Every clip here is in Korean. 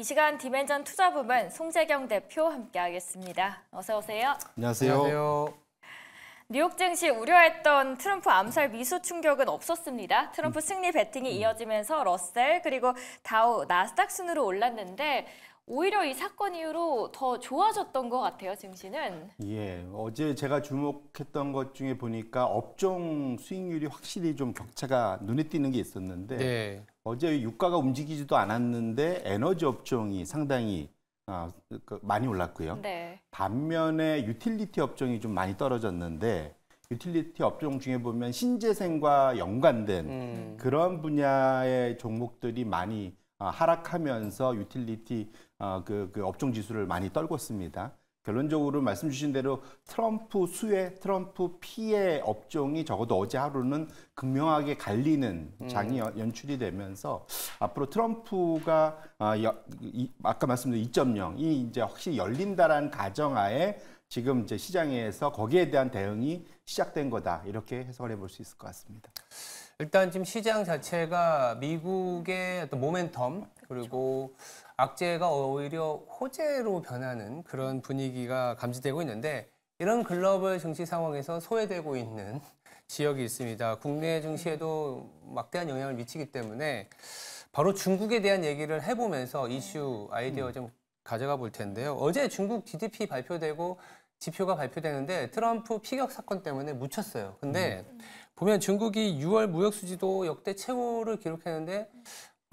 이 시간 디멘전 투자부문 송재경 대표 함께하겠습니다. 어서 오세요. 안녕하세요. 안녕하세요. 뉴욕 증시 우려했던 트럼프 암살 미수 충격은 없었습니다. 트럼프 승리 배팅이 이어지면서 러셀 그리고 다우, 나스닥 순으로 올랐는데 오히려 이 사건 이후로 더 좋아졌던 것 같아요, 증시는. 예, 어제 제가 주목했던 것 중에 보니까 업종 수익률이 확실히 좀 격차가 눈에 띄는 게 있었는데 네. 어제 유가가 움직이지도 않았는데 에너지 업종이 상당히 많이 올랐고요. 네. 반면에 유틸리티 업종이 좀 많이 떨어졌는데 유틸리티 업종 중에 보면 신재생과 연관된 그런 분야의 종목들이 많이 하락하면서 유틸리티 그 업종 지수를 많이 떨궜습니다. 결론적으로 말씀 주신 대로 트럼프 수혜, 트럼프 피해 업종이 적어도 어제 하루는 극명하게 갈리는 장이 연출이 되면서 앞으로 트럼프가 아까 말씀드린 2.0이 이제 확실히 열린다라는 가정하에 지금 이제 시장에서 거기에 대한 대응이 시작된 거다 이렇게 해석을 해볼 수 있을 것 같습니다. 일단 지금 시장 자체가 미국의 어떤 모멘텀 그리고 악재가 오히려 호재로 변하는 그런 분위기가 감지되고 있는데 이런 글로벌 증시 상황에서 소외되고 있는 지역이 있습니다. 국내 증시에도 막대한 영향을 미치기 때문에 바로 중국에 대한 얘기를 해보면서 이슈 아이디어 좀 가져가 볼 텐데요. 어제 중국 GDP 발표되고 지표가 발표되는데 트럼프 피격 사건 때문에 묻혔어요. 근데 보면 중국이 6월 무역 수지도 역대 최고를 기록했는데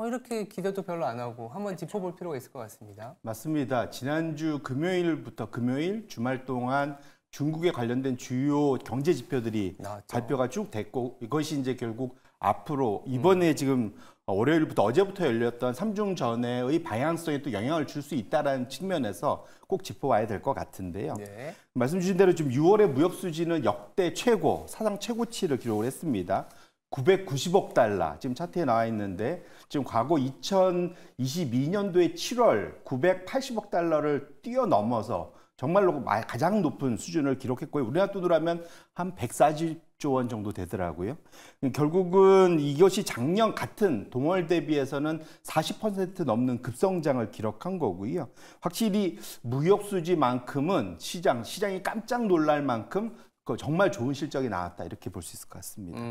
이렇게 기대도 별로 안 하고 한번 짚어볼 필요가 있을 것 같습니다. 맞습니다. 지난주 금요일부터 금요일 주말 동안 중국에 관련된 주요 경제 지표들이 나왔죠. 발표가 쭉 됐고 이것이 이제 결국 앞으로 이번에 지금 월요일부터 어제부터 열렸던 삼중전회의 방향성에 또 영향을 줄 수 있다는 측면에서 꼭 짚어와야 될 것 같은데요. 네. 말씀 주신 대로 지금 6월의 무역 수지는 역대 최고, 사상 최고치를 기록을 했습니다. 990억 달러, 지금 차트에 나와 있는데 지금 과거 2022년도에 7월 980억 달러를 뛰어넘어서 정말로 가장 높은 수준을 기록했고요. 우리나라 돈으로 하면 한 140조 원 정도 되더라고요. 결국은 이것이 작년 같은 동월 대비해서는 40% 넘는 급성장을 기록한 거고요. 확실히 무역 수지만큼은 시장이 깜짝 놀랄 만큼 정말 좋은 실적이 나왔다 이렇게 볼 수 있을 것 같습니다.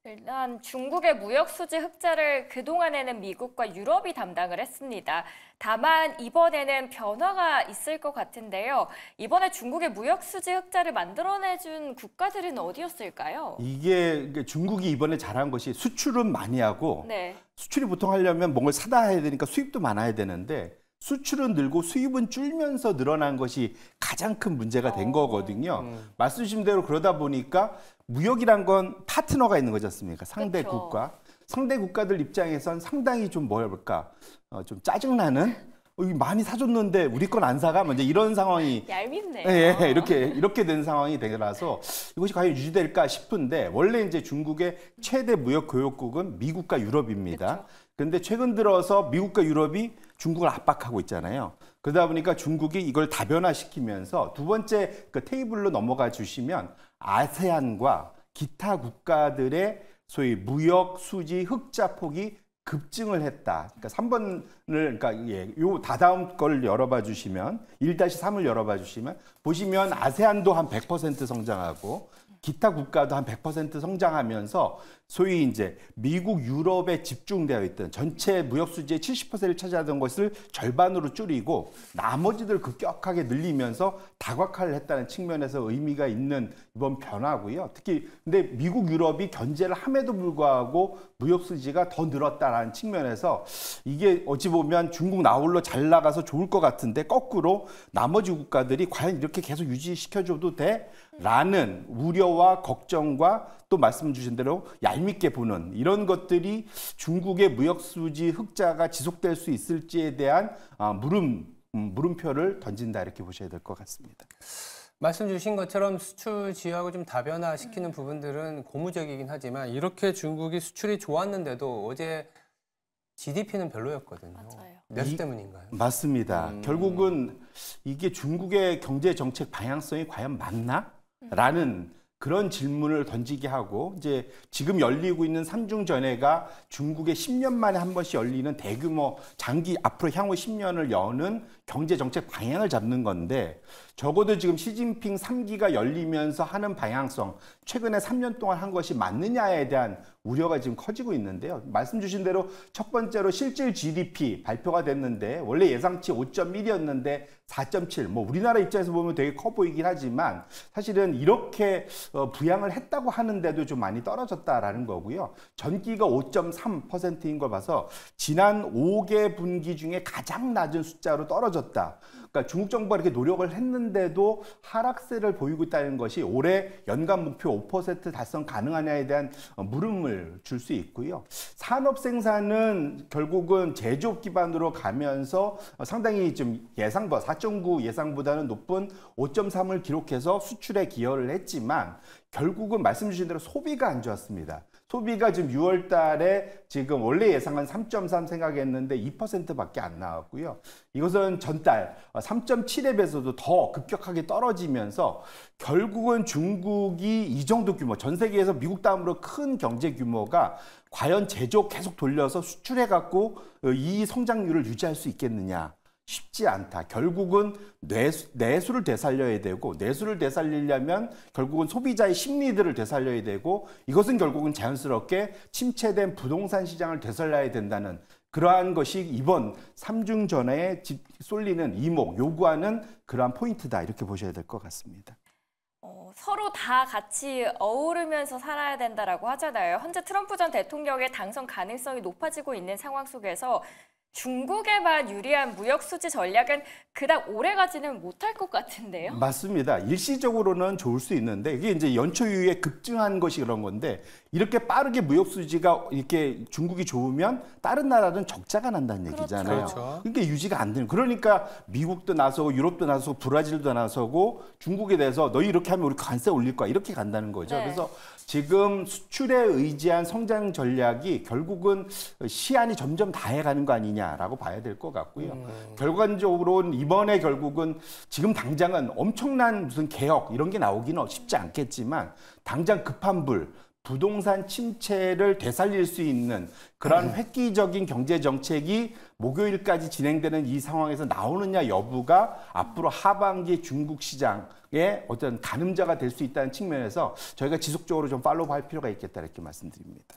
일단 중국의 무역 수지 흑자를 그동안에는 미국과 유럽이 담당을 했습니다. 다만 이번에는 변화가 있을 것 같은데요. 이번에 중국의 무역 수지 흑자를 만들어내준 국가들은 어디였을까요? 이게 중국이 이번에 잘한 것이 수출은 많이 하고 네. 수출이 보통 하려면 뭔가를 사다 해야 되니까 수입도 많아야 되는데 수출은 늘고 수입은 줄면서 늘어난 것이 가장 큰 문제가 된 거거든요. 말씀 주신 대로 그러다 보니까 무역이란 건 파트너가 있는 거지 않습니까? 상대 그렇죠. 국가. 상대 국가들 입장에선 상당히 좀 뭐랄까 좀 짜증나는 많이 사줬는데 우리 건 안 사가? 이제 이런 상황이 얄밉네요. 예, 이렇게 된 상황이 되라서 이것이 과연 유지될까 싶은데 원래 이제 중국의 최대 무역 교역국은 미국과 유럽입니다. 그런데 최근 들어서 미국과 유럽이 중국을 압박하고 있잖아요. 그러다 보니까 중국이 이걸 다변화시키면서 두 번째 그 테이블로 넘어가 주시면 아세안과 기타 국가들의 소위 무역 수지 흑자 폭이 급증을 했다. 그러니까 3번을 요 다다음 걸 열어봐 주시면 1-3을 열어봐 주시면 보시면 아세안도 한 100% 성장하고 기타 국가도 한 100% 성장하면서 소위 이제 미국, 유럽에 집중되어 있던 전체 무역 수지의 70%를 차지하던 것을 절반으로 줄이고 나머지들 급격하게 늘리면서 다각화를 했다는 측면에서 의미가 있는 이번 변화고요. 특히 근데 미국, 유럽이 견제를 함에도 불구하고 무역 수지가 더 늘었다라는 측면에서 이게 어찌 보면 중국 나홀로 잘 나가서 좋을 것 같은데 거꾸로 나머지 국가들이 과연 이렇게 계속 유지시켜줘도 돼? 라는 우려와 걱정과 또 말씀 주신 대로 얄밉게 보는 이런 것들이 중국의 무역 수지 흑자가 지속될 수 있을지에 대한 물음표를 던진다 이렇게 보셔야 될 것 같습니다. 말씀 주신 것처럼 수출 지역을 좀 다변화시키는 부분들은 고무적이긴 하지만 이렇게 중국이 수출이 좋았는데도 어제 GDP는 별로였거든요. 맞아요. 내수 때문인가요? 맞습니다. 결국은 이게 중국의 경제 정책 방향성이 과연 맞나? 라는 그런 질문을 던지게 하고 이제 지금 열리고 있는 삼중전회가 중국에 10년 만에 한 번씩 열리는 대규모 장기 앞으로 향후 10년을 여는 경제 정책 방향을 잡는 건데 적어도 지금 시진핑 3기가 열리면서 하는 방향성 최근에 3년 동안 한 것이 맞느냐에 대한 우려가 지금 커지고 있는데요. 말씀 주신 대로 첫 번째로 실질 GDP 발표가 됐는데 원래 예상치 5.1이었는데 4.7. 뭐 우리나라 입장에서 보면 되게 커 보이긴 하지만 사실은 이렇게 부양을 했다고 하는데도 좀 많이 떨어졌다라는 거고요. 전기가 5.3%인 걸 봐서 지난 5개 분기 중에 가장 낮은 숫자로 떨어졌다. 그러니까 중국 정부가 이렇게 노력을 했는데도 하락세를 보이고 있다는 것이 올해 연간 목표 5% 달성 가능하냐에 대한 물음을 줄 수 있고요. 산업 생산은 결국은 제조업 기반으로 가면서 상당히 좀 예상보다 4.9 예상보다는 높은 5.3을 기록해서 수출에 기여를 했지만 결국은 말씀 주신 대로 소비가 안 좋았습니다. 소비가 지금 6월 달에 지금 원래 예상은 3.3 생각했는데 2%밖에 안 나왔고요. 이것은 전달 3.7에 비해서도 더 급격하게 떨어지면서 결국은 중국이 이 정도 규모, 전 세계에서 미국 다음으로 큰 경제 규모가 과연 제조 계속 돌려서 수출해 갖고 이 성장률을 유지할 수 있겠느냐? 쉽지 않다. 결국은 내수를 되살려야 되고 내수를 되살리려면 결국은 소비자의 심리들을 되살려야 되고 이것은 결국은 자연스럽게 침체된 부동산 시장을 되살려야 된다는 그러한 것이 이번 삼중전회에 쏠리는 이목, 요구하는 그러한 포인트다. 이렇게 보셔야 될 것 같습니다. 서로 다 같이 어우르면서 살아야 된다라고 하잖아요. 현재 트럼프 전 대통령의 당선 가능성이 높아지고 있는 상황 속에서 중국에만 유리한 무역 수지 전략은 그닥 오래가지는 못할 것 같은데요. 맞습니다. 일시적으로는 좋을 수 있는데 이게 이제 연초 이후에 급증한 것이 그런 건데 이렇게 빠르게 무역 수지가 이렇게 중국이 좋으면 다른 나라는 적자가 난다는 얘기잖아요. 그렇죠. 그러니까 유지가 안 되는. 그러니까 미국도 나서고 유럽도 나서고 브라질도 나서고 중국에 대해서 너희 이렇게 하면 우리 관세 올릴 거야 이렇게 간다는 거죠. 네. 그래서 지금 수출에 의지한 성장 전략이 결국은 시한이 점점 다해가는 거 아니냐라고 봐야 될 것 같고요. 결과적으로는 이번에 결국은 지금 당장은 엄청난 무슨 개혁 이런 게 나오기는 쉽지 않겠지만 당장 급한 불 부동산 침체를 되살릴 수 있는 그런 획기적인 경제 정책이 목요일까지 진행되는 이 상황에서 나오느냐 여부가 앞으로 하반기 중국 시장의 어떤 가늠자가 될 수 있다는 측면에서 저희가 지속적으로 좀 팔로우할 필요가 있겠다 이렇게 말씀드립니다.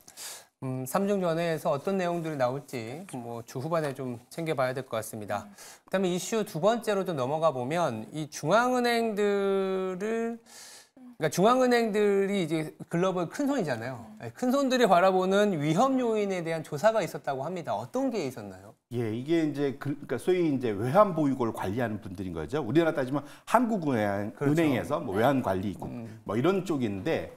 삼중전회에서 어떤 내용들이 나올지 뭐 주 후반에 좀 챙겨봐야 될 것 같습니다. 그다음에 이슈 두 번째로 좀 넘어가 보면 이 그러니까 중앙은행들이 이제 글로벌 큰손이잖아요. 큰손들이 바라보는 위험 요인에 대한 조사가 있었다고 합니다. 어떤 게 있었나요? 예, 이게 이제 그러니까 소위 이제 외환 보유고를 관리하는 분들인 거죠. 우리나라 따지면 한국은행에서 그렇죠. 뭐 외환 관리국 뭐 이런 쪽인데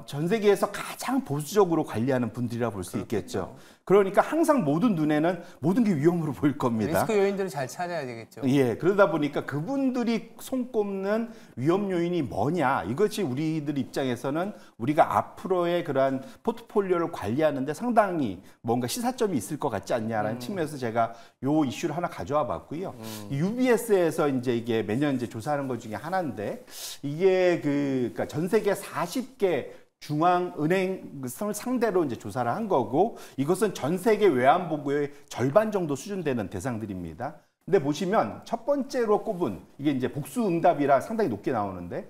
전 세계에서 가장 보수적으로 관리하는 분들이라 볼 수 있겠죠. 그러니까 항상 모든 눈에는 모든 게 위험으로 보일 겁니다. 리스크 요인들을 잘 찾아야 되겠죠. 예, 그러다 보니까 그분들이 손꼽는 위험 요인이 뭐냐 이것이 우리들 입장에서는 우리가 앞으로의 그러한 포트폴리오를 관리하는데 상당히 뭔가 시사점이 있을 것 같지 않냐라는 측면에서 제가 요 이슈를 하나 가져와 봤고요. UBS에서 이제 이게 매년 이제 조사하는 것 중에 하나인데 이게 그러니까 전 세계 40개 중앙은행을 상대로 이제 조사를 한 거고 이것은 전 세계 외환 보고의 절반 정도 수준되는 대상들입니다. 근데 보시면 첫 번째로 꼽은 이게 이제 복수 응답이라 상당히 높게 나오는데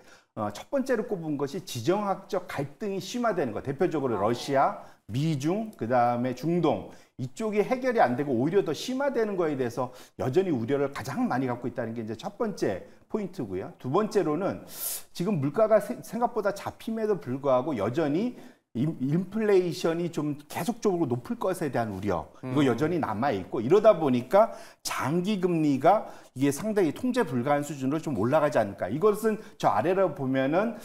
첫 번째로 꼽은 것이 지정학적 갈등이 심화되는 것. 대표적으로 러시아, 미중, 그다음에 중동 이쪽이 해결이 안 되고 오히려 더 심화되는 거에 대해서 여전히 우려를 가장 많이 갖고 있다는 게 이제 첫 번째 포인트고요. 두 번째로는 지금 물가가 생각보다 잡힘에도 불구하고 여전히 인플레이션이 좀 계속적으로 높을 것에 대한 우려 이거 여전히 남아 있고 이러다 보니까 장기 금리가 이게 상당히 통제 불가한 수준으로 좀 올라가지 않을까. 이것은 저 아래로 보면은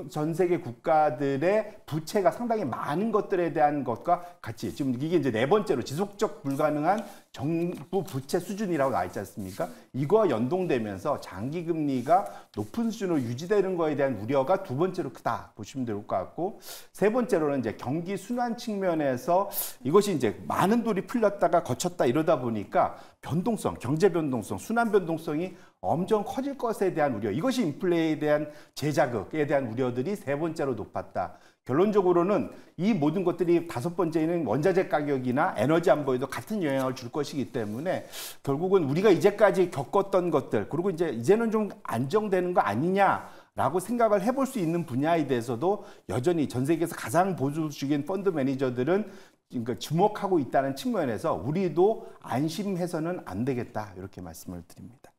전 세계 국가들의 부채가 상당히 많은 것들에 대한 것과 같이 지금 이게 이제 네 번째로 지속적 불가능한 정부 부채 수준이라고 나와 있지 않습니까? 이거와 연동되면서 장기 금리가 높은 수준으로 유지되는 거에 대한 우려가 두 번째로 크다 보시면 될 것 같고, 세 번째로는 이제 경기 순환 측면에서 이것이 이제 많은 돌이 풀렸다가 거쳤다 이러다 보니까 변동성, 경제 변동성, 순환 변동성이 엄청 커질 것에 대한 우려, 이것이 인플레에 대한 재자극에 대한 우려들이 세 번째로 높았다. 결론적으로는 이 모든 것들이 다섯 번째는 원자재 가격이나 에너지 안보에도 같은 영향을 줄 것이기 때문에 결국은 우리가 이제까지 겪었던 것들, 그리고 이제는 좀 안정되는 거 아니냐라고 생각을 해볼 수 있는 분야에 대해서도 여전히 전 세계에서 가장 보수적인 펀드 매니저들은 그러니까 주목하고 있다는 측면에서 우리도 안심해서는 안 되겠다, 이렇게 말씀을 드립니다.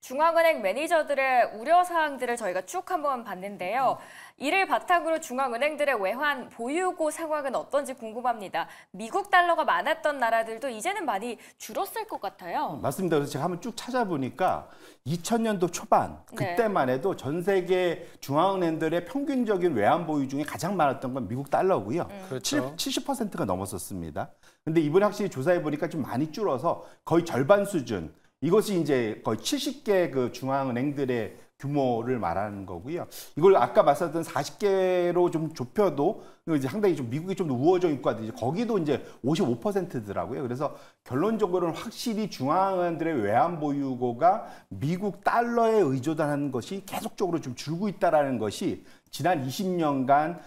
중앙은행 매니저들의 우려사항들을 저희가 쭉 한번 봤는데요. 이를 바탕으로 중앙은행들의 외환 보유고 상황은 어떤지 궁금합니다. 미국 달러가 많았던 나라들도 이제는 많이 줄었을 것 같아요. 맞습니다. 그래서 제가 한번 쭉 찾아보니까 2000년도 초반, 그때만 해도 전 세계 중앙은행들의 평균적인 외환 보유 중에 가장 많았던 건 미국 달러고요. 그렇죠. 70%가 넘었었습니다. 근데 이번에 확실히 조사해 보니까 좀 많이 줄어서 거의 절반 수준. 이것이 이제 거의 70개 그 중앙은행들의 규모를 말하는 거고요. 이걸 아까 말씀드린 40개로 좀 좁혀도 이제 상당히 좀 미국이 좀 더 우호적 있고 거기도 이제 55%더라고요. 그래서 결론적으로는 확실히 중앙은행들의 외환 보유고가 미국 달러에 의존하는 것이 계속적으로 좀 줄고 있다라는 것이 지난 20년간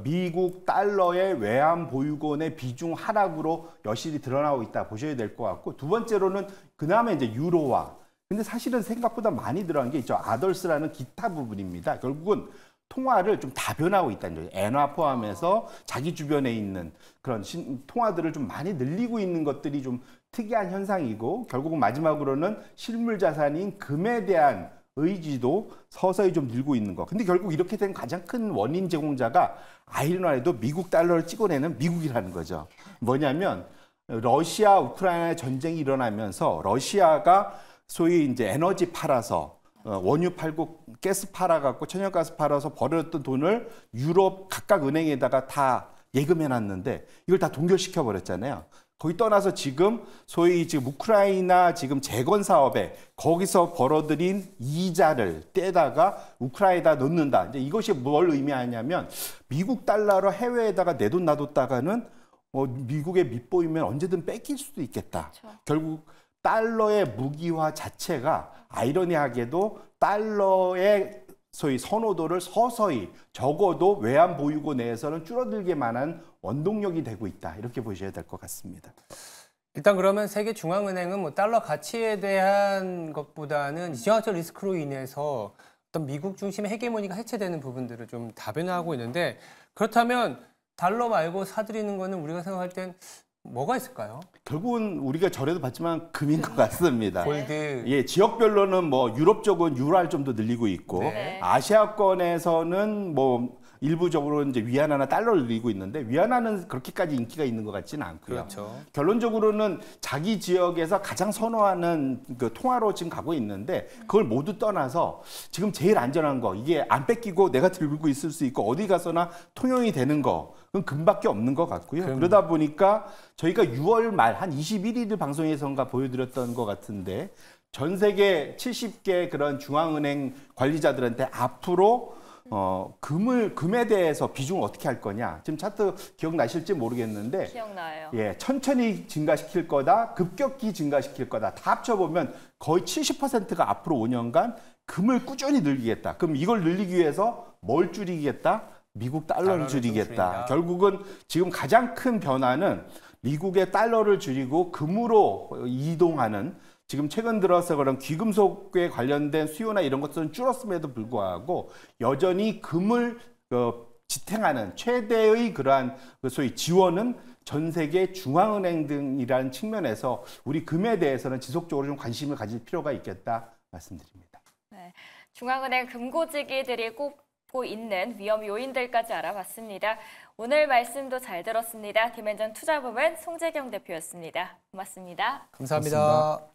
미국 달러의 외환 보유고의 비중 하락으로 여실히 드러나고 있다 보셔야 될 것 같고, 두 번째로는 그나마 이제 유로화. 근데 사실은 생각보다 많이 들어간 게 있죠. 아덜스라는 기타 부분입니다. 결국은 통화를 좀 다변하고 있다는 거죠. 엔화 포함해서 자기 주변에 있는 그런 통화들을 좀 많이 늘리고 있는 것들이 좀 특이한 현상이고, 결국은 마지막으로는 실물 자산인 금에 대한 의지도 서서히 좀 늘고 있는 거. 근데 결국 이렇게 된 가장 큰 원인 제공자가 아이러니하게도 미국 달러를 찍어내는 미국이라는 거죠. 뭐냐면 러시아 우크라이나 전쟁이 일어나면서 러시아가 소위 이제 에너지 팔아서 원유 팔고 가스 팔아갖고 천연가스 팔아서 벌었던 돈을 유럽 각각 은행에다가 다 예금해놨는데 이걸 다 동결시켜 버렸잖아요. 거기 떠나서 지금 소위 지금 우크라이나 지금 재건 사업에 거기서 벌어들인 이자를 떼다가 우크라이나에다 넣는다. 이제 이것이 뭘 의미하냐면 미국 달러로 해외에다가 내 돈 놔뒀다가는 미국의 밑보이면 언제든 뺏길 수도 있겠다. 그렇죠. 결국 달러의 무기화 자체가 아이러니하게도 달러의 소위 선호도를 서서히 적어도 외환 보유고 내에서는 줄어들게만 한 원동력이 되고 있다. 이렇게 보셔야 될 것 같습니다. 일단 그러면 세계 중앙은행은 뭐 달러 가치에 대한 것보다는 지정학적 리스크로 인해서 어떤 미국 중심의 헤게모니가 해체되는 부분들을 좀 다변화하고 있는데, 그렇다면 달러 말고 사들이는 거는 우리가 생각할 땐 뭐가 있을까요? 결국은 우리가 전에도 봤지만 금인 것 같습니다. 골드. 예, 지역별로는 뭐 유럽 쪽은 유로를 좀 더 늘리고 있고, 네. 아시아권에서는 뭐 일부적으로 이제 위안화나 달러를 늘리고 있는데 위안화는 그렇게까지 인기가 있는 것 같지는 않고요. 그렇죠. 결론적으로는 자기 지역에서 가장 선호하는 그 통화로 지금 가고 있는데 그걸 모두 떠나서 지금 제일 안전한 거, 이게 안 뺏기고 내가 들고 있을 수 있고 어디 가서나 통용이 되는 거, 그건 금밖에 없는 것 같고요. 그러다 보니까 저희가 6월 말 한 21일 방송에선가 보여드렸던 것 같은데 전 세계 70개 그런 중앙은행 관리자들한테 앞으로 금에 대해서 비중을 어떻게 할 거냐. 지금 차트 기억나실지 모르겠는데. 기억나요. 예, 천천히 증가시킬 거다, 급격히 증가시킬 거다. 다 합쳐보면 거의 70%가 앞으로 5년간 금을 꾸준히 늘리겠다. 그럼 이걸 늘리기 위해서 뭘 줄이겠다? 미국 달러를 줄이겠다. 결국은 지금 가장 큰 변화는 미국의 달러를 줄이고 금으로 이동하는, 지금 최근 들어서 그런 귀금속에 관련된 수요나 이런 것들은 줄었음에도 불구하고 여전히 금을 지탱하는 최대의 그러한 소위 지원은 전 세계 중앙은행 등이라는 측면에서 우리 금에 대해서는 지속적으로 좀 관심을 가질 필요가 있겠다 말씀드립니다. 네, 중앙은행 금고지기들이 꼽고 있는 위험 요인들까지 알아봤습니다. 오늘 말씀도 잘 들었습니다. 김앤전 투자부문 송재경 대표였습니다. 고맙습니다. 감사합니다. 고맙습니다.